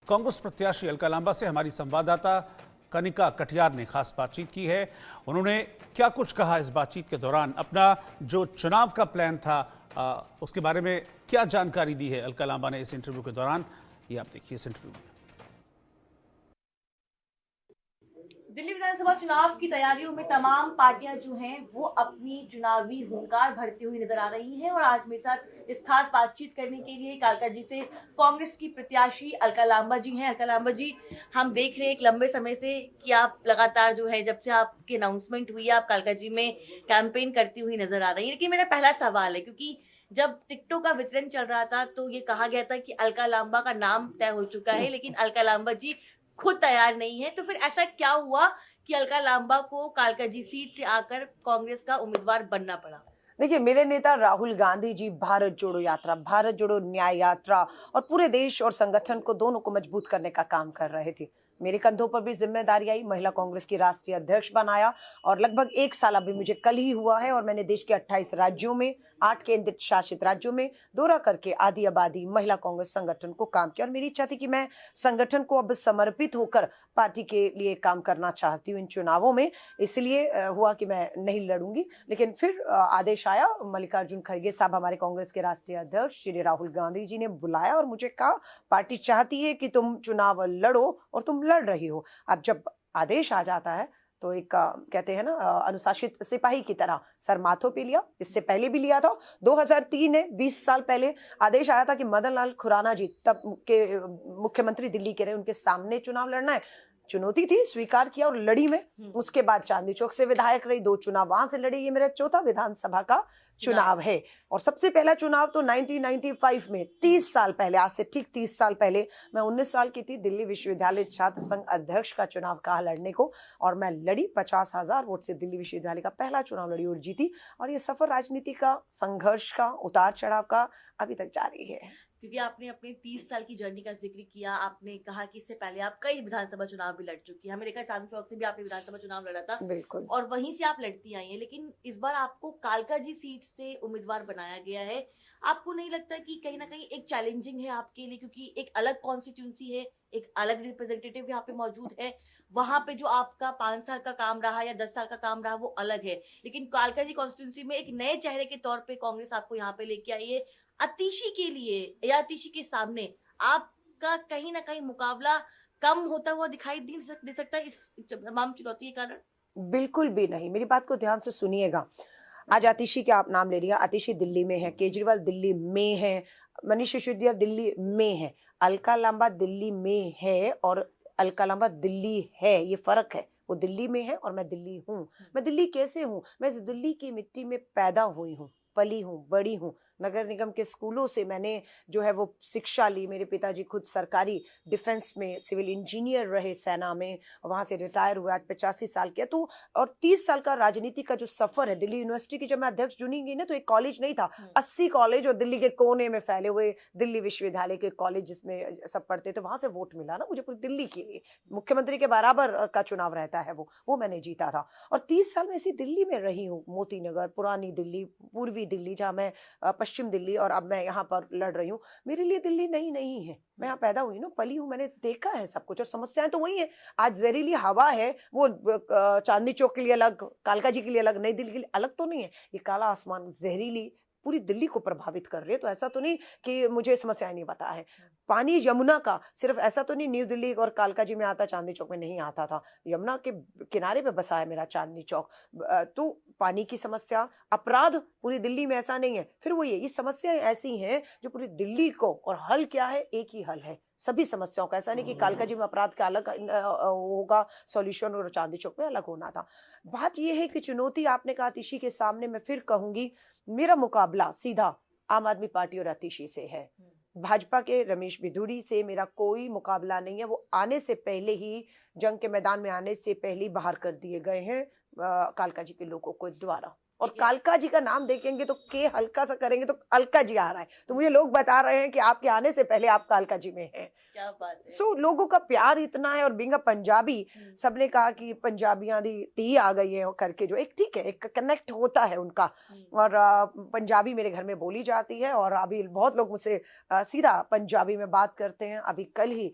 कांग्रेस प्रत्याशी अलका लांबा से हमारी संवाददाता कनिका कटियार ने खास बातचीत की है। उन्होंने क्या कुछ कहा इस बातचीत के दौरान, अपना जो चुनाव का प्लान था उसके बारे में क्या जानकारी दी है अलका लांबा ने इस इंटरव्यू के दौरान, ये आप देखिए इस इंटरव्यू में। दिल्ली विधानसभा चुनाव की तैयारियों में तमाम पार्टियां जो हैं वो अपनी चुनावी हुंकार भरती हुई नजर आ रही हैं और आज मेरे साथ इस खास बातचीत करने के लिए कालका जी से कांग्रेस की प्रत्याशी अलका लांबा जी हैं। अलका लांबा जी, हम देख रहे हैं एक लंबे समय से कि आप लगातार जो है जब से आपकी अनाउंसमेंट हुई आप कालका जी में कैंपेन करती हुई नजर आ रही है। लेकिन मेरा पहला सवाल है, क्योंकि जब टिकटों का वितरण चल रहा था तो ये कहा गया था कि अलका लांबा का नाम तय हो चुका है, लेकिन अलका लांबा जी खुद तैयार नहीं है। तो फिर ऐसा क्या हुआ कि अलका लांबा को कालका जी सीट से आकर कांग्रेस का उम्मीदवार बनना पड़ा? देखिए, मेरे नेता राहुल गांधी जी भारत जोड़ो यात्रा, भारत जोड़ो न्याय यात्रा और पूरे देश और संगठन को दोनों को मजबूत करने का काम कर रहे थे। मेरे कंधों पर भी जिम्मेदारी आई, महिला कांग्रेस की राष्ट्रीय अध्यक्ष बनाया और लगभग 1 साल अभी मुझे कल ही हुआ है और मैंने देश के 28 राज्यों में 8 केंद्र शासित राज्यों में दौरा करके आधी आबादी महिला कांग्रेस संगठन को काम किया और मेरी इच्छा थी कि मैं संगठन को अब समर्पित होकर पार्टी के लिए काम करना चाहती हूँ इन चुनावों में। इसलिए हुआ कि मैं नहीं लड़ूंगी, लेकिन फिर आदेश आया, मल्लिकार्जुन खड़गे साहब हमारे कांग्रेस के राष्ट्रीय अध्यक्ष श्री राहुल गांधी जी ने बुलाया और मुझे कहा पार्टी चाहती है कि तुम चुनाव लड़ो और तुम लड़ रही हो। अब जब आदेश आ जाता है तो एक कहते हैं ना अनुशासित सिपाही की तरह सर माथों पे लिया। इससे पहले भी लिया था 2003 में, 20 साल पहले आदेश आया था कि मदन लाल खुराना जी तब के मुख्यमंत्री दिल्ली के रहे, उनके सामने चुनाव लड़ना है। चुनौती थी, स्वीकार किया और लड़ी में। उसके बाद चांदनी चौक से विधायक रही, 2 चुनाव वहां से लड़ी। ये मेरा चौथा विधानसभा का चुनाव है और सबसे पहला चुनाव तो 1995 में, 30 साल पहले, आज से ठीक 30 साल पहले मैं 19 साल की थी, दिल्ली विश्वविद्यालय छात्र संघ अध्यक्ष का चुनाव कहा लड़ने को और मैं लड़ी 50,000 वोट से दिल्ली विश्वविद्यालय का पहला चुनाव लड़ी और जीती। और ये सफर राजनीति का, संघर्ष का, उतार चढ़ाव का अभी तक जारी है। क्योंकि आपने अपने 30 साल की जर्नी का जिक्र किया, आपने कहा कि इससे पहले आप कई विधानसभा चुनाव भी लड़ चुकी हैं। हमें देखा चांदनी चौक से भी आपने विधानसभा चुनाव लड़ा था, बिल्कुल, और वहीं से आप लड़ती आई हैं। लेकिन इस बार आपको कालका जी सीट से उम्मीदवार बनाया गया है। आपको नहीं लगता कि कहीं ना कहीं एक चैलेंजिंग है आपके लिए, क्योंकि एक अलग कॉन्स्टिट्यूंसी है, एक अलग रिप्रेजेंटेटिव यहाँ पे मौजूद है, वहां पे जो आपका 5 साल का काम रहा या 10 साल का काम रहा वो अलग है, लेकिन कालका जी कॉन्स्टिट्यूंसी में एक नए चेहरे के तौर पे कांग्रेस आपको यहाँ पे लेके आई है। अतिशी के लिए या अतिशी के सामने आपका कहीं ना कहीं मुकाबला कम होता हुआ दिखाई दे सकता है इस तमाम चुनौती के कारण? बिल्कुल भी नहीं, मेरी बात को ध्यान से सुनिएगा। आज आतिशी के आप नाम ले लिया, आतिशी दिल्ली में है, केजरीवाल दिल्ली में है, मनीष सिसोदिया दिल्ली में है, अलका लांबा दिल्ली में है और अलका लांबा दिल्ली है, ये फर्क है। वो दिल्ली में है और मैं दिल्ली हूँ। मैं दिल्ली कैसे हूँ? मैं इस दिल्ली की मिट्टी में पैदा हुई हूँ, पली हूँ, बड़ी हूँ। नगर निगम के स्कूलों से मैंने जो है वो शिक्षा ली। मेरे पिताजी खुद सरकारी डिफेंस में सिविल इंजीनियर रहे सेना में, वहां से रिटायर हुए, आज 85 साल के। तो और 30 साल का राजनीति का जो सफर है, दिल्ली यूनिवर्सिटी की जब मैं अध्यक्ष चुनी गई ना तो एक कॉलेज नहीं था, 80 कॉलेज और दिल्ली के कोने में फैले हुए दिल्ली विश्वविद्यालय के कॉलेज जिसमें सब पढ़ते थे, वहां से वोट मिला ना मुझे पूरी दिल्ली के लिए। मुख्यमंत्री के बराबर का चुनाव रहता है वो मैंने जीता था और 30 साल में इसी दिल्ली में रही हूँ। मोती नगर, पुरानी दिल्ली, पूर्वी दिल्ली, जहाँ मैं पश्चिम दिल्ली, और अब मैं यहाँ पर लड़ रही हूँ। मेरे लिए दिल्ली नहीं है, मैं यहाँ पैदा हुई ना, पली हूँ, मैंने देखा है सब कुछ और समस्याएं तो वही है। आज जहरीली हवा है वो चांदनी चौक के लिए अलग, कालका जी के लिए अलग, नई दिल्ली के लिए अलग तो नहीं है। ये काला आसमान जहरीली पूरी दिल्ली को प्रभावित कर रही है। तो ऐसा तो नहीं कि मुझे समस्याएं नहीं पता है। पानी यमुना का सिर्फ ऐसा तो नहीं न्यू दिल्ली और कालका जी में आता, चांदनी चौक में नहीं आता था। यमुना के किनारे पे बसा है मेरा चांदनी चौक। तो पानी की समस्या, अपराध पूरी दिल्ली में ऐसा नहीं है। फिर वो ये समस्याएं ऐसी हैं जो पूरी दिल्ली को, और हल क्या है? एक ही हल है सभी समस्याओं का। ऐसा नहीं कि कालका जी में अपराध का अलग होगा सॉल्यूशन और चांदनी चौक में अलग होना था। बात यह है कि चुनौती आपने कहा आतिशी के सामने, मैं फिर कहूंगी मेरा मुकाबला सीधा आम आदमी पार्टी और आतिशी से है। भाजपा के रमेश बिधूड़ी से मेरा कोई मुकाबला नहीं है। वो आने से पहले ही, जंग के मैदान में आने से पहले बाहर कर दिए गए हैं कालका जी के लोगों को द्वारा। और कालका जी का नाम देखेंगे तो के हल्का सा करेंगे तो अलका जी आ रहा है। तो मुझे लोग बता रहे हैं कि आपके आने से पहले आप कालका जी में हैं। क्या बात है। सो लोगों का प्यार इतना है। और बीइंग अ पंजाबी, सबने कहा कि पंजाबियां दी आ गई है करके, जो एक ठीक है, एक कनेक्ट होता है उनका। और पंजाबी मेरे घर में बोली जाती है और अभी बहुत लोग मुझसे सीधा पंजाबी में बात करते हैं। अभी कल ही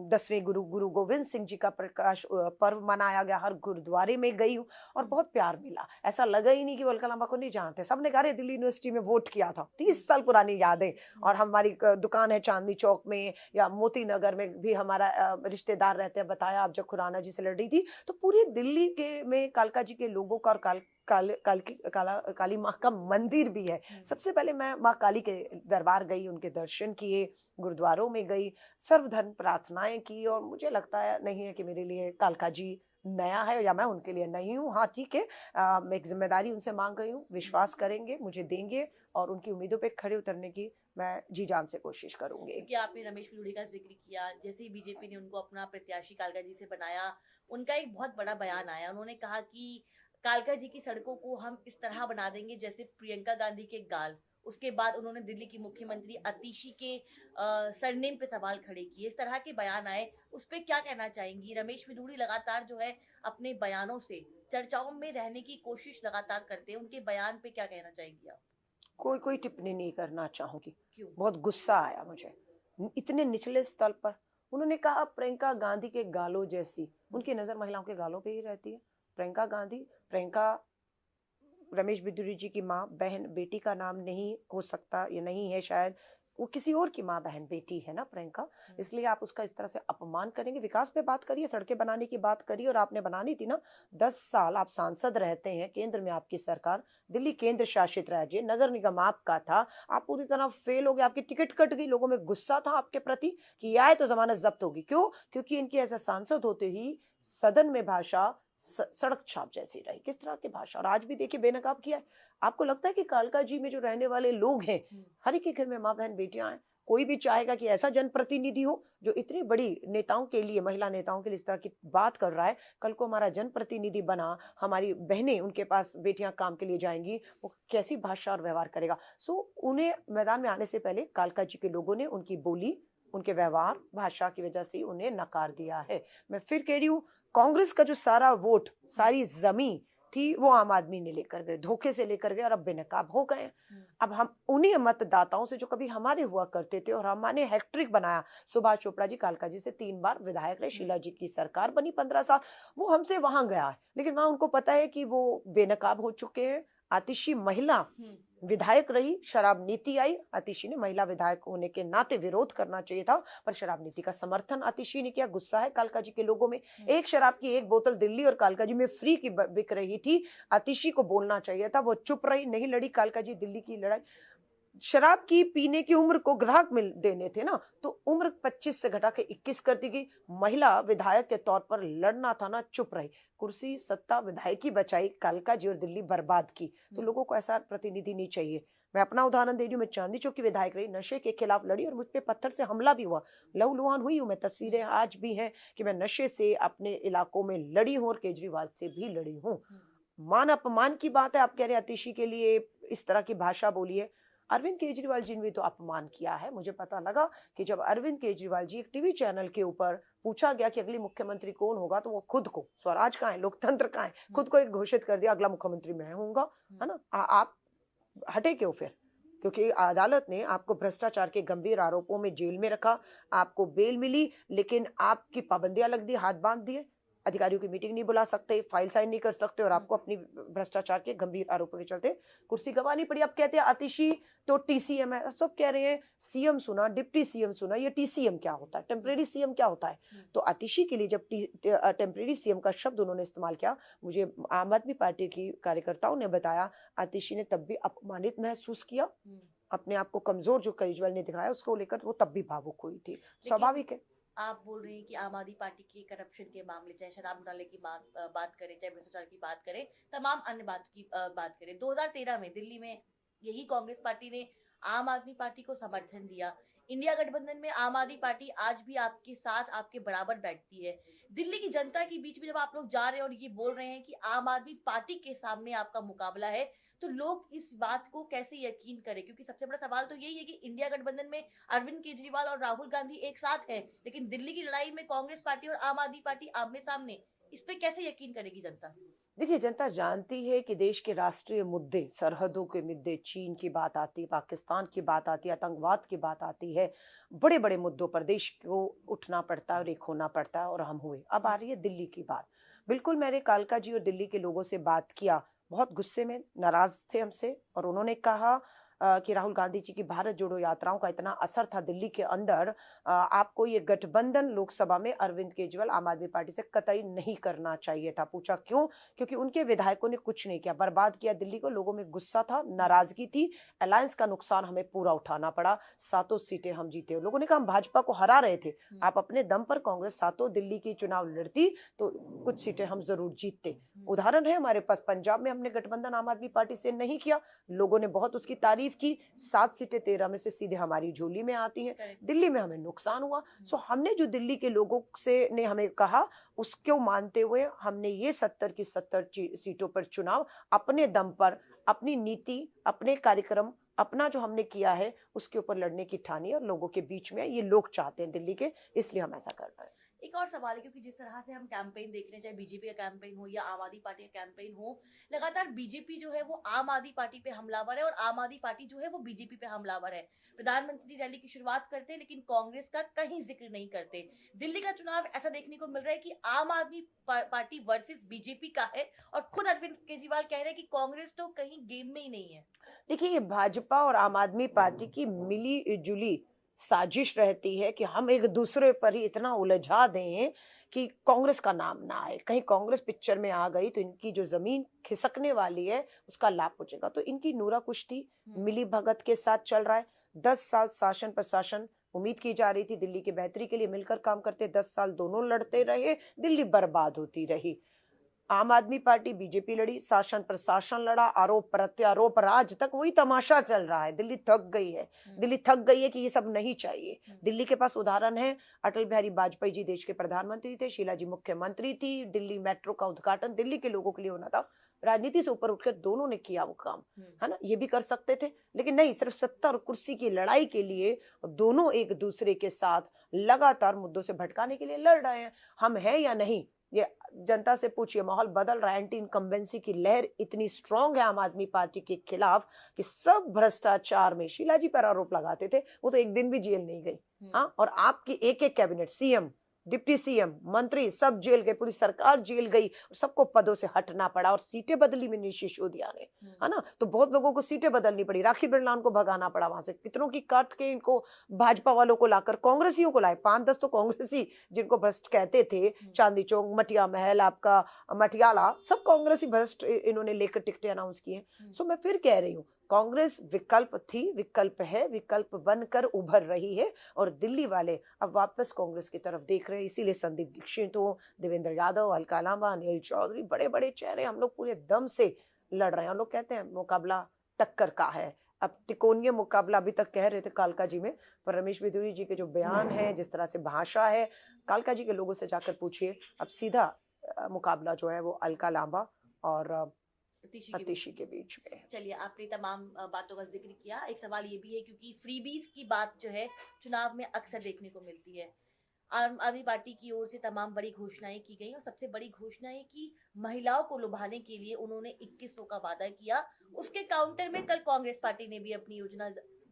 10वें गुरु गोविंद सिंह जी का प्रकाश पर्व मनाया गया। हर गुरुद्वारे में गई हूँ और बहुत प्यार मिला। ऐसा लगा ही नहीं कि वो अलका लांबा को नहीं जानते। सबने कहा दिल्ली यूनिवर्सिटी में वोट किया था, 30 साल पुरानी यादें। और हमारी दुकान है चांदनी चौक में, या मोती नगर में भी हमारा रिश्तेदार रहते हैं। बताया आप जब खुराना जी से लड़ रही थी तो पूरी दिल्ली के में कालका जी के लोगों का और काली माँ का मंदिर भी है। सबसे पहले मैं माँ काली के दरबार गई, उनके दर्शन किए, गुरुद्वारों में गई, सर्वधर्म प्रार्थनाएं की। और मुझे लगता है नहीं है कि मेरे लिए कालका जी नया है या मैं उनके लिए नहीं हूँ। हाँ ठीक है, मैं एक जिम्मेदारी उनसे मांग रही हूँ, विश्वास करेंगे, मुझे देंगे और उनकी उम्मीदों पे खड़े उतरने की मैं जी जान से कोशिश करूंगी। क्योंकि आपने रमेश बिधूड़ी का जिक्र किया, जैसे ही बीजेपी ने उनको अपना प्रत्याशी कालका जी से बनाया, उनका एक बहुत बड़ा बयान आया। उन्होंने कहा कि कालका जी की सड़कों को हम इस तरह बना देंगे जैसे प्रियंका गांधी के गाल। उसके बाद उन्होंने दिल्ली की मुख्यमंत्री आतिशी के सरनेम पे सवाल खड़े किए। इस तरह के बयान आए, उस पर क्या कहना चाहेंगी? रमेश बिधूड़ी लगातार जो है अपने बयानों से चर्चाओं में रहने की कोशिश लगातार करते हैं, उनके बयान पे क्या कहना चाहेंगी आप? कोई टिप्पणी नहीं करना चाहूंगी। क्यों? बहुत गुस्सा आया मुझे, इतने निचले स्तर पर उन्होंने कहा प्रियंका गांधी के गालों जैसी। उनकी नजर महिलाओं के गालों पे ही रहती है। प्रियंका रमेश बिधूड़ी जी की माँ बहन बेटी का नाम नहीं हो सकता, ये नहीं है शायद, वो किसी और की माँ बहन बेटी है ना प्रियंका। इसलिए आप उसका इस तरह से अपमान करेंगे? विकास पे बात करिए, सड़कें बनाने की बात करिए। और आपने बनानी थी ना, 10 साल आप सांसद रहते हैं, केंद्र में आपकी सरकार, दिल्ली केंद्र शासित राज्य, नगर निगम आपका था, आप पूरी तरह फेल हो गए, आपकी टिकट कट गई। लोगों में गुस्सा था आपके प्रति कि आए तो जमानत जब्त होगी। क्यों? क्योंकि इनकी ऐसा सांसद होते ही सदन में भाषा सड़क छाप जैसी रही। किस तरह की भाषा! और आज भी देखिए बेनकाब किया है। आपको लगता है कि कालका जी में जो रहने वाले लोग हैं, हर एक के घर में माँ बहन बेटियां हैं, कोई भी चाहेगा कि ऐसा जनप्रतिनिधि हो जो इतनी बड़ी नेताओं के लिए, महिला नेताओं के लिए इस तरह की बात कर रहा है? कल को हमारा जनप्रतिनिधि बना, हमारी बहनें उनके पास बेटियां काम के लिए जाएंगी, वो कैसी भाषा और व्यवहार करेगा? सो उन्हें मैदान में आने से पहले कालका जी के लोगों ने उनकी बोली, उनके व्यवहार, भाषा की वजह से उन्हें नकार दिया है। मैं फिर कह रही हूँ, कांग्रेस का जो सारा वोट, सारी जमीन थी, वो आम आदमी ने लेकर गए, धोखे से लेकर गए और अब बेनकाब हो गए। अब हम उन्हीं मतदाताओं से जो कभी हमारे हुआ करते थे और हमने हैट्रिक बनाया, सुभाष चोपड़ा जी कालका जी से 3 बार विधायक रहे, शीला जी की सरकार बनी 15 साल, वो हमसे वहां गया है। लेकिन वहां उनको पता है कि वो बेनकाब हो चुके हैं। आतिशी महिला विधायक रही, शराब नीति आई, आतिशी ने महिला विधायक होने के नाते विरोध करना चाहिए था, पर शराब नीति का समर्थन आतिशी ने किया। गुस्सा है कालका जी के लोगों में। एक शराब की एक बोतल दिल्ली और कालका जी में फ्री की बिक रही थी, आतिशी को बोलना चाहिए था, वो चुप रही, नहीं लड़ी कालका जी दिल्ली की लड़ाई। शराब की पीने की उम्र को ग्राहक मिल देने थे ना, तो उम्र 25 से घटा के 21 कर दी गई। महिला विधायक के तौर पर लड़ना था ना, चुप रही, कुर्सी सत्ता विधायकी बचाई, कालका जी और दिल्ली बर्बाद की। तो लोगों को ऐसा प्रतिनिधि नहीं चाहिए। मैं अपना उदाहरण दे रही हूँ, मैं चांदनी चौक की विधायक रही, नशे के खिलाफ लड़ी और मुझ पे पत्थर से हमला भी हुआ, लहूलुहान हुई हूँ मैं। तस्वीरें आज भी हैं कि मैं नशे से अपने इलाकों में लड़ी हूँ और केजरीवाल से भी लड़ी हूँ। मान अपमान की बात है, आप कह रहे हैं आतिशी के लिए इस तरह की भाषा बोलिए। अरविंद केजरीवाल जी ने भी तो अपमान किया है। मुझे पता लगा कि जब अरविंद केजरीवाल जी एक टीवी चैनल के ऊपर पूछा गया कि अगली मुख्यमंत्री कौन होगा, तो वो खुद को, स्वराज कहाँ है, लोकतंत्र कहाँ है, खुद को एक घोषित कर दिया, अगला मुख्यमंत्री मैं होऊंगा, है ना। आप हटे क्यों फिर? क्योंकि अदालत ने आपको भ्रष्टाचार के गंभीर आरोपों में जेल में रखा, आपको बेल मिली, लेकिन आपकी पाबंदियां लग दी, हाथ बांध दिए, अधिकारियों की मीटिंग नहीं बुला सकते, फाइल साइन नहीं कर सकते, और आपको अपनी भ्रष्टाचार के गंभीर आरोपों के चलते कुर्सी गंवानी पड़ी। आप कहते हैं आतिशी तो टीसीएम है, सब कह रहे हैं सीएम सुना, डिप्टी सीएम सुना, ये टीसीएम क्या होता है, टेम्परेरी सीएम क्या होता है? तो आतिशी के लिए जब टेम्परेरी सीएम का शब्द उन्होंने इस्तेमाल किया, मुझे आम आदमी पार्टी की कार्यकर्ताओं ने बताया, आतिशी ने तब भी अपमानित महसूस किया, अपने आप को कमजोर जो केजरीवाल ने दिखाया उसको लेकर वो तब भी भावुक हुई थी। स्वाभाविक है। आप बोल रहे हैं कि आम आदमी पार्टी के करप्शन के मामले, चाहे शराब घोटाले की बात करें, चाहे भ्रष्टाचार की बात करें, तमाम अन्य बात की बात करें, 2013 में दिल्ली में यही कांग्रेस पार्टी ने आम आदमी पार्टी को समर्थन दिया। इंडिया गठबंधन में आम आदमी पार्टी आज भी आपके साथ आपके बराबर बैठती है। दिल्ली की जनता के बीच में जब आप लोग जा रहे हैं और ये बोल रहे हैं कि आम आदमी पार्टी के सामने आपका मुकाबला है, तो लोग इस बात को कैसे यकीन करें? क्योंकि सबसे बड़ा सवाल तो यही है कि इंडिया गठबंधन में अरविंद केजरीवाल और राहुल गांधी एक साथ हैं, लेकिन दिल्ली की लड़ाई में कांग्रेस पार्टी और आम आदमी पार्टी आमने सामने। इस पे कैसे यकीन करेगी जनता? देखिए, जनता जानती है कि देश के राष्ट्रीय मुद्दे, सरहदों के मुद्दे, चीन की बात आती है, पाकिस्तान की बात आती है, आतंकवाद की बात आती है, बड़े बड़े मुद्दों पर देश को उठना पड़ता है और एक होना पड़ता है, और हम हुए। अब आ रही है दिल्ली की बात। बिल्कुल, मैंने कालका जी और दिल्ली के लोगों से बात किया, बहुत गुस्से में, नाराज थे हमसे, और उन्होंने कहा कि राहुल गांधी जी की भारत जोड़ो यात्राओं का इतना असर था दिल्ली के अंदर, आपको ये गठबंधन लोकसभा में अरविंद केजरीवाल आम आदमी पार्टी से कतई नहीं करना चाहिए था। पूछा क्यों? क्योंकि उनके विधायकों ने कुछ नहीं किया, बर्बाद किया दिल्ली को। लोगों में गुस्सा था, नाराजगी थी, अलायंस का नुकसान हमें पूरा उठाना पड़ा, 7 सीटें हम जीते। लोगों ने कहा हम भाजपा को हरा रहे थे, आप अपने दम पर कांग्रेस 7 दिल्ली की चुनाव लड़ती तो कुछ सीटें हम जरूर जीतते। उदाहरण है हमारे पास, पंजाब में हमने गठबंधन आम आदमी पार्टी से नहीं किया, लोगों ने बहुत उसकी तारीफ की, 7 सीटें 13 में से सीधे हमारी झोली में आती हैं। दिल्ली में हमें नुकसान हुआ। सो हमने जो दिल्ली के लोगों से ने हमें कहा, उसको मानते हुए हमने ये 70 की 70 सीटों पर चुनाव अपने दम पर, अपनी नीति, अपने कार्यक्रम, अपना जो हमने किया है उसके ऊपर लड़ने की ठानी, और लोगों के बीच में ये लोग चाहते हैं दिल्ली के, इसलिए हम ऐसा कर रहे हैं। एक और सवाल है, क्योंकि जिस तरह से हम कैंपेन देख रहे हैं, चाहे बीजेपी का कैंपेन हो या आम आदमी पार्टी का कैंपेन हो, लगातार बीजेपी जो है वो आम आदमी पार्टी पे हमलावर है और आम आदमी पार्टी जो है वो बीजेपी पे हमलावर है। प्रधानमंत्री रैली की शुरुआत करते हैं लेकिन कांग्रेस का कहीं जिक्र नहीं करते। दिल्ली का चुनाव ऐसा देखने को मिल रहा है कि आम आदमी पार्टी वर्सेस बीजेपी का है, और खुद अरविंद केजरीवाल कह रहे हैं कि कांग्रेस तो कहीं गेम में ही नहीं है। देखिए, ये भाजपा और आम आदमी पार्टी की मिली जुली साजिश रहती है कि हम एक दूसरे पर ही इतना उलझा दें कि कांग्रेस का नाम ना आए। कहीं कांग्रेस पिक्चर में आ गई तो इनकी जो जमीन खिसकने वाली है उसका लाभ पहुंचेगा। तो इनकी नूरा कुश्ती मिली भगत के साथ चल रहा है। 10 साल शासन प्रशासन, उम्मीद की जा रही थी दिल्ली की बेहतरी के लिए मिलकर काम करते, 10 साल दोनों लड़ते रहे, दिल्ली बर्बाद होती रही। आम आदमी पार्टी बीजेपी लड़ी, शासन प्रशासन लड़ा, आरोप प्रत्यारोप, आज तक वही तमाशा चल रहा है। दिल्ली थक गई है, दिल्ली थक गई है कि ये सब नहीं चाहिए। दिल्ली के पास उदाहरण है, अटल बिहारी वाजपेयी जी देश के प्रधानमंत्री थे, शीला जी मुख्यमंत्री थी, दिल्ली मेट्रो का उद्घाटन दिल्ली के लोगों के लिए होना था, राजनीति से ऊपर उठकर दोनों ने किया वो काम, है ना। ये भी कर सकते थे, लेकिन नहीं, सिर्फ सत्ता और कुर्सी की लड़ाई के लिए दोनों एक दूसरे के साथ लगातार मुद्दों से भटकाने के लिए लड़ रहे हैं। हम हैं या नहीं, ये जनता से पूछिए। माहौल बदल रहा है, एंटी इनकम्बेंसी की लहर इतनी स्ट्रांग है आम आदमी पार्टी के खिलाफ कि सब भ्रष्टाचार में शीला जी पर आरोप लगाते थे, वो तो एक दिन भी जेल नहीं गई। हाँ, और आपकी एक एक कैबिनेट, सीएम, डिप्टी सीएम, मंत्री सब जेल गए, पूरी सरकार जेल गई, और सबको पदों से हटना पड़ा, और सीटें बदली मनीष सिसोदिया ने, है ना। तो बहुत लोगों को सीटें बदलनी पड़ी, राखी बिरला को भगाना पड़ा वहां से, कितनों की काट के इनको भाजपा वालों को लाकर कांग्रेसियों को लाए। 5-10 तो कांग्रेसी जिनको भ्रष्ट कहते थे, चांदी चौक, मटिया महल, आपका मटियाला, सब कांग्रेसी भ्रष्ट इन्होंने लेकर टिकटें अनाउंस किए। सो मैं फिर कह रही हूँ, कांग्रेस विकल्प थी, विकल्प है, विकल्प बनकर उभर रही है, और दिल्ली वाले अब वापस कांग्रेस की तरफ देख रहे हैं। इसीलिए संदीप दीक्षित हो, देवेंद्र यादव, अलका लांबा, अनिल चौधरी, बड़े बड़े चेहरे, हम लोग पूरे दम से लड़ रहे हैं। लोग कहते हैं मुकाबला टक्कर का है, अब त्रिकोणीय मुकाबला अभी तक कह रहे थे कालका जी में, पर रमेश बिधूरी जी के जो बयान है, जिस तरह से भाषा है, कालका जी के लोगों से जाकर पूछिए, अब सीधा मुकाबला जो है वो अलका लांबा और अतिशी के बीच में। चलिए, आपने तमाम बातों का जिक्र किया। एक सवाल ये भी है, क्योंकि फ्रीबीज की बात जो है चुनाव में अक्सर देखने को मिलती है। आम आदमी पार्टी की ओर से तमाम बड़ी घोषणाएं की गई, और सबसे बड़ी घोषणा है कि महिलाओं को लुभाने के लिए उन्होंने 2100 का वादा किया। उसके काउंटर में कल कांग्रेस पार्टी ने भी अपनी योजना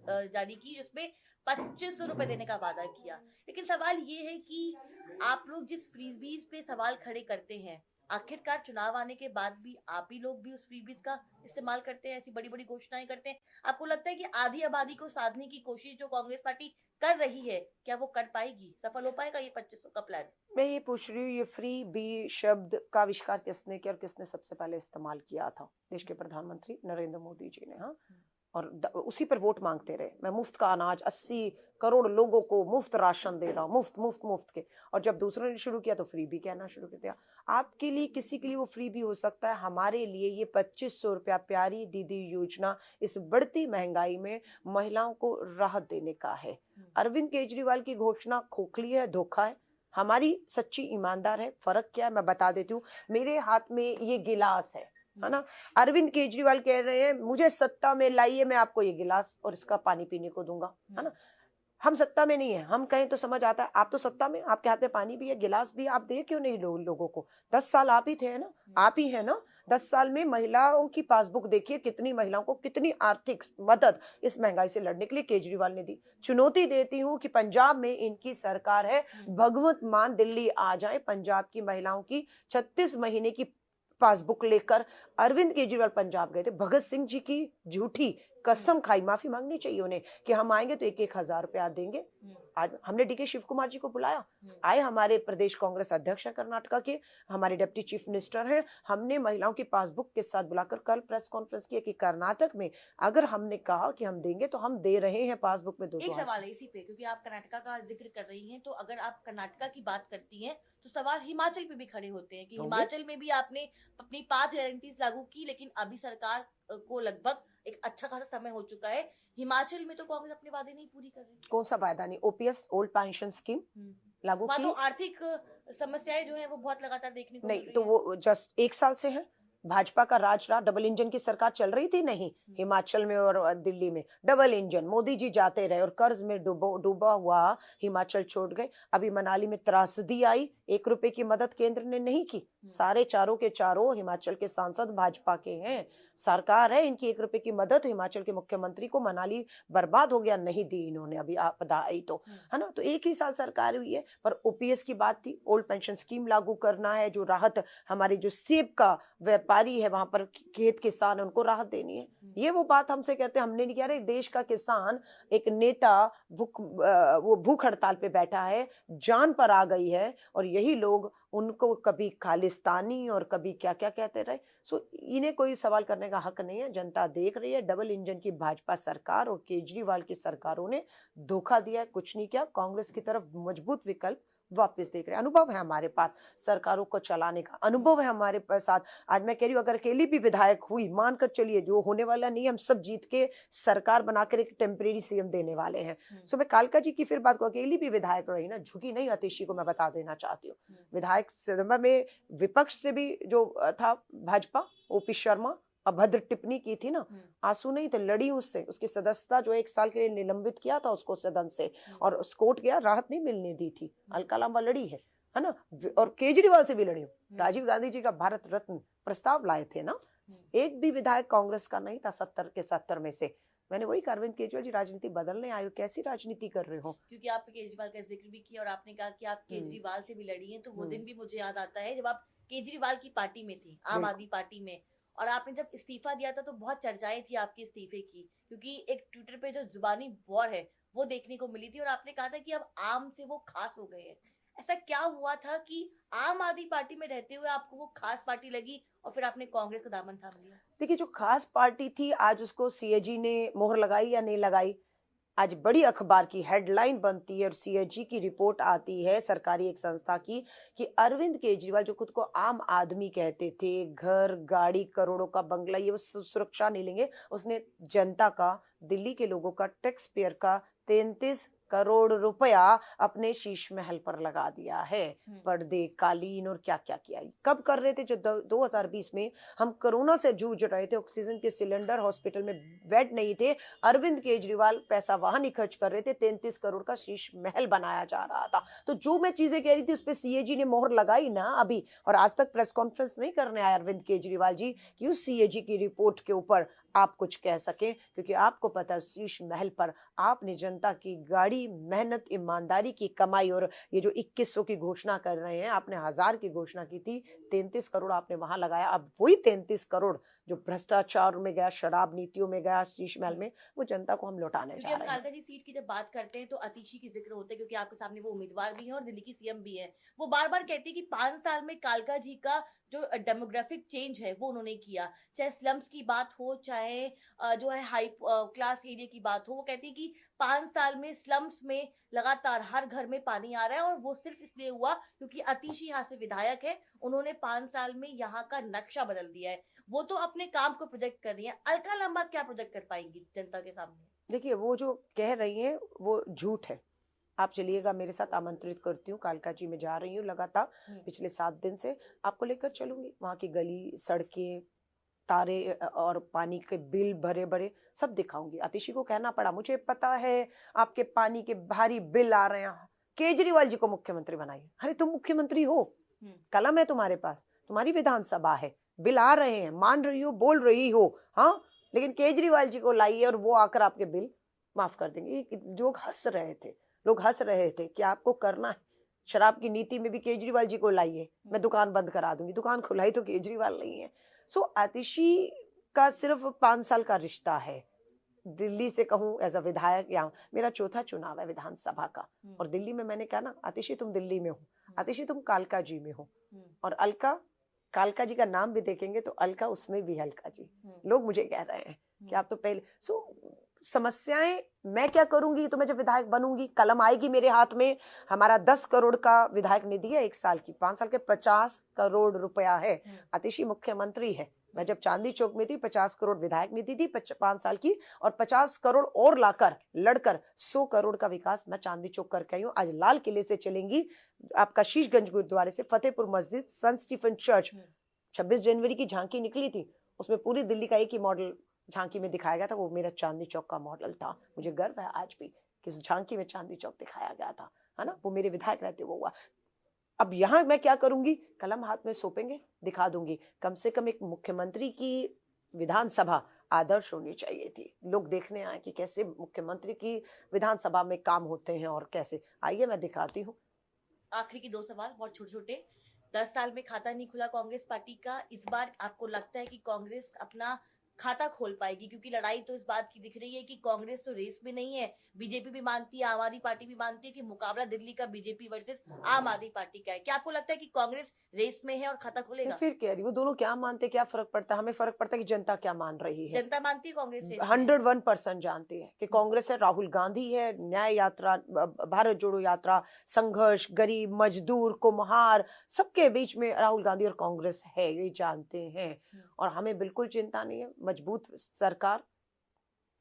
जारी की, जिसमें 2500 रुपए देने का वादा किया। लेकिन सवाल ये है कि आप लोग जिस फ्रीबीज पे सवाल खड़े करते हैं, आखिरकार चुनाव आने के बाद भी आप ही लोग भी उस फ्रीबीज का इस्तेमाल करते हैं, ऐसी बड़ी बड़ी घोषणाएं करते हैं। आपको लगता है कि आधी आबादी को साधने की कोशिश जो कांग्रेस पार्टी कर रही है, क्या वो कर पाएगी? सफल हो पाएगा ये 2500 का प्लान? मैं ये पूछ रही हूँ, ये फ्री बी शब्द का आविष्कार किसने किया और किसने सबसे पहले इस्तेमाल किया था? देश के प्रधानमंत्री नरेंद्र मोदी जी ने। हाँ, और उसी पर वोट मांगते रहे। मैं मुफ्त का अनाज 80 करोड़ लोगों को मुफ्त राशन दे रहा हूँ, मुफ्त मुफ्त मुफ्त के। और जब दूसरों ने शुरू किया तो फ्री भी कहना शुरू कर दिया। आपके लिए, किसी के लिए वो फ्री भी हो सकता है, हमारे लिए ये 2500 रुपया प्यारी दीदी योजना इस बढ़ती महंगाई में महिलाओं को राहत देने का है। अरविंद केजरीवाल की घोषणा खोखली है, धोखा है। हमारी सच्ची ईमानदार है। फर्क क्या है मैं बता देती हूँ। मेरे हाथ में ये गिलास है ना। अरविंद केजरीवाल कह रहे हैं मुझे सत्ता में लाइए, मैं आपको ये गिलास और इसका पानी पीने को दूंगा, है ना। हम सत्ता में नहीं है, हम कहें तो समझ आता है। आप तो सत्ता में, आपके हाथ में पानी भी है, गिलास भी, आप दे क्यों नहीं लोगों को? 10 साल आप ही थे, है ना, आप ही है ना। 10 साल में महिलाओं की पासबुक देखिए, कितनी महिलाओं को कितनी आर्थिक मदद इस महंगाई से लड़ने के लिए केजरीवाल ने दी। चुनौती देती हूँ कि पंजाब में इनकी सरकार है, भगवत मान दिल्ली आ जाए। पंजाब की महिलाओं की 36 महीने की पासबुक लेकर अरविंद केजरीवाल पंजाब गए थे। भगत सिंह जी की झूठी कसम खाई, माफी मांगनी चाहिए उन्हें कि हम आएंगे तो 1,000 रुपया देंगे। आज हमने डीके शिव कुमार जी को बुलाया, आए, हमारे प्रदेश कांग्रेस अध्यक्ष है कर्नाटका के, हमारे डिप्टी चीफ मिनिस्टर हैं। हमने महिलाओं की पासबुक के साथ बुलाकर कल प्रेस कॉन्फ्रेंस किया कि कर्नाटक में अगर हमने कहा कि हम देंगे तो हम दे रहे हैं पासबुक में 2 एक सवाल है इसी पे, क्योंकि आप कर्नाटका का जिक्र कर रही हैं, तो अगर आप कर्नाटका की बात करती हैं तो सवाल हिमाचल पे भी खड़े होते हैं कि हिमाचल में भी आपने अपनी 5 गारंटीज लागू की, लेकिन अभी सरकार को लगभग एक अच्छा खासा समय हो चुका है। हिमाचल में तो कांग्रेस अपने वादे नहीं पूरी कर रही। कौन सा वायदा नहीं? ओपीएस, ओल्ड पेंशन स्कीम लागू वहाँ की, तो आर्थिक समस्याएं जो है वो बहुत लगातार देखने को मिल नहीं रही तो हैं। वो जस्ट 1 साल से है। भाजपा का राज रहा, डबल इंजन की सरकार चल रही थी, नहीं हिमाचल में और दिल्ली में डबल इंजन, मोदी जी जाते रहे और कर्ज में डूबा हुआ हिमाचल छोड़ गए। अभी मनाली में त्रासदी आई, 1 रुपए की मदद केंद्र ने नहीं की। सारे चारों के चारों हिमाचल के सांसद भाजपा के हैं, सरकार है इनकी। 1 रुपए की मदद हिमाचल के मुख्यमंत्री को, मनाली बर्बाद हो गया, नहीं दी इन्होंने, अभी आपदा आई तो, है ना। तो 1 ही साल सरकार हुई है। पर ओपीएस की बात थी, ओल्ड पेंशन स्कीम लागू करना है, जो राहत हमारे जो सेब का व्यापारी है वहां पर, खेत किसान, उनको राहत देनी है। ये वो बात हमसे कहते हैं, हमने नहीं कह रहे। देश का किसान, एक नेता वो भूख हड़ताल पे बैठा है, जान पर आ गई है, और यही लोग उनको कभी खालिस्तानी और कभी क्या क्या कहते रहे। सो इन्हें कोई सवाल करने का हक नहीं है। जनता देख रही है, डबल इंजन की भाजपा सरकार और केजरीवाल की सरकारों ने धोखा दिया है, कुछ नहीं किया। कांग्रेस की तरफ मजबूत विकल्प वापस देख रहे हैं। अनुभव है हमारे पास, सरकारों को चलाने का अनुभव है हमारे साथ। आज मैं कह रही हूँ, अगर अकेली भी विधायक हुई, मानकर चलिए, जो होने वाला नहीं, हम सब जीत के सरकार बनाकर एक टेम्परेरी सीएम देने वाले हैं। सो मैं कालका जी की फिर बात को, अकेली भी विधायक रही ना, झुकी नहीं अतिशी को मैं बता देना चाहती हूँ। विधायक सदन में विपक्ष से भी जो था भाजपा, ओपी शर्मा, अभद्र टिप्पणी की थी ना, आंसू नहीं थे, लड़ी उससे। उसकी सदस्यता जो 1 साल के लिए निलंबित किया था उसको सदन से, और उस कोर्ट गया, राहत नहीं मिलने दी थी। अलका लांबा लड़ी है ना, और केजरीवाल से भी लड़ी हूँ। राजीव गांधी जी का भारत रत्न प्रस्ताव लाए थे ना, एक भी विधायक कांग्रेस का नहीं था 70 के 70 में से। मैंने वही कहा, अरविंद केजरीवाल जी राजनीति बदलने आए हो, कैसी राजनीति कर रहे हो? क्योंकि आपने केजरीवाल का जिक्र भी किया और आपने कहा कि आप केजरीवाल से भी लड़ी हैं, तो वो दिन भी मुझे याद आता है जब आप केजरीवाल की पार्टी में थी, आम आदमी पार्टी में, और आपने जब इस्तीफा दिया था तो बहुत चर्चाएं थी आपके इस्तीफे की, क्योंकि एक ट्विटर पे जो जुबानी वॉर है वो देखने को मिली थी, और आपने कहा था कि अब आम से वो खास हो गए हैं। ऐसा क्या हुआ था कि आम आदमी पार्टी में रहते हुए आपको वो खास पार्टी लगी और फिर आपने कांग्रेस का दामन थाम लिया? देखिए, जो खास पार्टी थी, आज उसको सीएजी ने मोहर लगाई या नहीं लगाई, आज बड़ी अखबार की हेडलाइन बनती है और सीएजी की रिपोर्ट आती है, सरकारी एक संस्था की, कि अरविंद केजरीवाल जो खुद को आम आदमी कहते थे, घर, गाड़ी, करोड़ों का बंगला, ये वो सुरक्षा नहीं लेंगे। उसने जनता का, दिल्ली के लोगों का, टैक्स पेयर का 33 करोड़ रुपया अपने शीश महल पर लगा दिया है। पर्दे, कालीन और क्या क्या किया। कब कर रहे थे? जो 2020 में हम कोरोना से जूझ रहे थे, ऑक्सीजन के सिलेंडर, हॉस्पिटल में बेड नहीं थे, अरविंद केजरीवाल पैसा वहां नहीं खर्च कर रहे थे, 33 करोड़ का शीश महल बनाया जा रहा था। तो जो मैं चीजें कह रही थी उस पर सीएजी ने मोहर लगाई ना अभी, और आज तक प्रेस कॉन्फ्रेंस नहीं करने आए अरविंद केजरीवाल जी कि उस सीएजी की रिपोर्ट के ऊपर आप कुछ कह सकें, क्योंकि आपको पता है शीश महल पर आपने जनता की गाड़ी, मेहनत, ईमानदारी की कमाई, और ये जो 2100 की घोषणा कर रहे हैं, आपने 1000 की घोषणा की थी, 33 करोड़ आपने वहां लगाया। अब वही 33 करोड़ जो भ्रष्टाचार में गया, शराब नीतियों में गया, शीश महल में, वो जनता को हम लौटाने जा रहे हैं। कालका जी सीट की जब बात करते हैं तो अतिशी की जिक्र होता है, क्योंकि आपके सामने वो उम्मीदवार भी हैं और दिल्ली की सीएम भी है। वो बार बार कहती है कि 5 साल में कालका जी का जो डेमोग्राफिक चेंज है वो उन्होंने किया, चाहे स्लम्स की बात हो, चाहे चाहे जो है हाई क्लास एरिया की बात हो, वो कहती है कि 5 साल में स्लम्स में लगातार हर घर में पानी आ रहा है, और वो सिर्फ इसलिए हुआ क्योंकि अतिशी यहाँ से विधायक है, उन्होंने 5 साल में यहाँ का नक्शा बदल दिया है। वो तो अपने काम को प्रोजेक्ट कर रही है, अलका लांबा क्या प्रोजेक्ट कर पाएंगी जनता के सामने? देखिए, वो जो कह रही हैं वो झूठ है। आप चलिएगा, मेरे साथ आमंत्रित करती हूँ, कालका जी में जा रही हूँ लगातार पिछले 7 दिन से, आपको लेकर चलूंगी। वहाँ की गली, सड़कें, तारे और पानी के बिल भरे भरे सब दिखाऊंगी। आतिशी को कहना पड़ा, मुझे पता है आपके पानी के भारी बिल आ रहे हैं, केजरीवाल जी को मुख्यमंत्री बनाइए। अरे तुम मुख्यमंत्री हो, कलम है तुम्हारे पास, तुम्हारी विधानसभा है, बिल आ रहे हैं, मान रही हो, बोल रही हो, हाँ, लेकिन केजरीवाल जी को लाइए और वो आकर आपके बिल माफ कर देंगे। लोग हंस रहे थे, लोग हंस रहे थे कि आपको करना है। शराब की नीति में भी केजरीवाल जी को लाइए, मैं दुकान बंद करा दूंगी। दुकान खुलाई तो केजरीवाल नहीं है। सो आतिशी का सिर्फ 5 साल का रिश्ता है। दिल्ली से कहूँ एज अ विधायक, यहाँ मेरा 4था चुनाव है विधानसभा का, और दिल्ली में मैंने कहा ना, आतिशी तुम दिल्ली में हो, आतिशी तुम कालका जी में हो, और अलका, कालका जी का नाम भी देखेंगे तो अलका उसमें भी अलका जी। लोग मुझे कह रहे हैं कि आप तो पहले समस्याएं मैं क्या करूंगी, तो मैं जब विधायक बनूंगी, कलम आएगी मेरे हाथ में। हमारा 10 करोड़ का विधायक निधि है 1 साल की, 5 साल के 50 करोड़ रुपया है। आतिशी मुख्यमंत्री है। मैं जब चांदी चौक में थी 50 करोड़ विधायक निधि थी 5 साल की, और 50 करोड़ और लाकर लड़कर 100 करोड़ का विकास मैं चांदी चौक करके आई हूँ। आज लाल किले से चलेंगी, आपका शीशगंज गुरुद्वारे से फतेहपुर मस्जिद, संत स्टीफन चर्च, 26 जनवरी की झांकी निकली थी, उसमें पूरी दिल्ली का एक ही मॉडल झांकी में दिखाया गया था, वो मेरा चांदनी चौक का मॉडल था। मुझे गर्व है आज भी कि उस झांकी में चांदनी चौक दिखाया गया था, है ना, वो मेरे विधायक रहते वो हुआ। अब यहाँ मैं क्या करूंगी, कलम हाथ में सौंपेंगे, दिखा दूंगी। कम से कम एक मुख्यमंत्री की विधानसभा आदर्श होनी चाहिए थी, लोग देखने आए कि कैसे मुख्यमंत्री की विधानसभा में काम होते हैं और कैसे। आइए मैं दिखाती हूँ। आखिरी की 2 सवाल बहुत छोटे छोटे। 10 साल में खाता नहीं खुला कांग्रेस पार्टी का, इस बार आपको लगता है कि कांग्रेस अपना खाता खोल पाएगी? क्योंकि लड़ाई तो इस बात की दिख रही है कि कांग्रेस तो रेस में नहीं है, बीजेपी भी मानती है, आम आदमी पार्टी भी मानती है कि मुकाबला दिल्ली का बीजेपी वर्सेस आम आदमी पार्टी का है। क्या आपको लगता है कि कांग्रेस रेस में है और खाता खोलेगा? फिर कह रही वो दोनों क्या मानते, क्या फर्क पड़ता है? हमें फर्क पड़ता है कि जनता क्या मान रही है। जनता मानती है कांग्रेस रेस में? 101% जानती है कि कांग्रेस है, राहुल गांधी है, न्याय यात्रा, भारत जोड़ो यात्रा, संघर्ष, गरीब, मजदूर, कुम्हार, सबके बीच में राहुल गांधी और कांग्रेस है, ये जानते हैं। और हमें बिल्कुल चिंता नहीं है। मजबूत सरकार,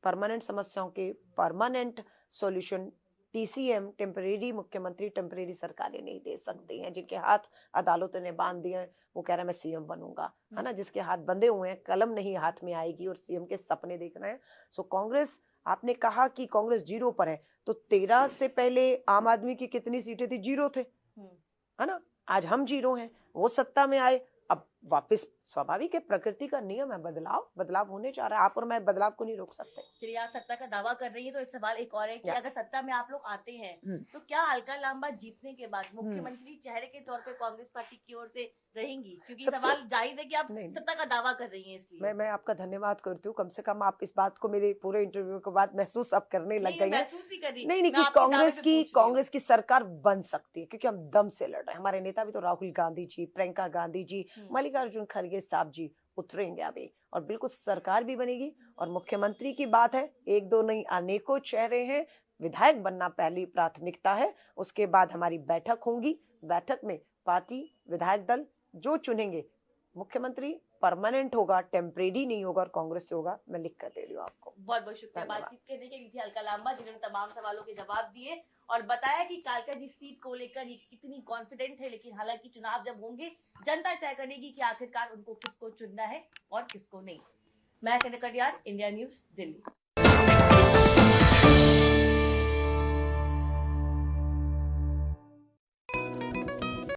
परमानेंट समस्याओं के परमानेंट सॉल्यूशन, टीसीएम, टेम्परेरी मुख्यमंत्री, टेम्परेरी सरकारें नहीं दे सकती हैं। जिनके हाथ अदालतों ने बांध दिए हैं, वो कह रहा है मैं सीएम बनूंगा, है ना, जिसके हाथ बंधे हुए हैं, कलम नहीं हाथ में आएगी और सीएम के सपने देख रहे हैं। सो कांग्रेस, आपने कहा कि कांग्रेस 0 पर है, तो 13 से पहले आम आदमी की कितनी सीटें थी? 0 थे, है ना। आज हम 0 हैं, वो सत्ता में आए, अब वापस स्वाभाविक है, प्रकृति का नियम है, बदलाव होने जा रहा है। आप और मैं बदलाव को नहीं रोक सकते। चलिए, आप सत्ता का दावा कर रही है, तो एक सवाल एक और है कि अगर सत्ता में आप लोग आते हैं तो क्या अलका लांबा जीतने के बाद मुख्यमंत्री चेहरे के तौर पे कांग्रेस पार्टी की ओर से रहेंगी? क्योंकि सवाल जायज है कि आप सत्ता का दावा कर रही हैं, इसलिए मैं आपका धन्यवाद करती हूँ। कम से कम आप इस बात को मेरे पूरे इंटरव्यू के बाद महसूस अब करने लग गई है। महसूस ही कर रही नहीं कि कांग्रेस की सरकार बन सकती है, क्योंकि हम दम से लड़ रहे हैं। हमारे नेता भी तो राहुल गांधी जी, प्रियंका गांधी जी, मल्लिकार्जुन खड़गे साहब जी उतरेंगे अभी, और बिल्कुल सरकार भी बनेगी। और मुख्यमंत्री की बात है, 1-2 नहीं, अनेकों चेहरे हैं। विधायक बनना पहली प्राथमिकता है, उसके बाद हमारी बैठक होगी। बैठक में पार्टी, विधायक दल जो चुनेंगे, मुख्यमंत्री परमानेंट होगा, टेम्परेरी नहीं होगा, और कांग्रेस से होगा। मैं लिख कर दे रही हूँ आपको। बहुत बहुत शुक्रिया बातचीत करने के लिए थी अलका लांबा, जिन्होंने तमाम सवालों के जवाब दिए और बताया कि कालका जी सीट को लेकर कितनी कॉन्फिडेंट है। लेकिन हालांकि चुनाव जब होंगे, जनता तय करेगी कि आखिरकार उनको किसको चुनना है और किसको नहीं। मैं कन्या कटियार, इंडिया न्यूज, दिल्ली।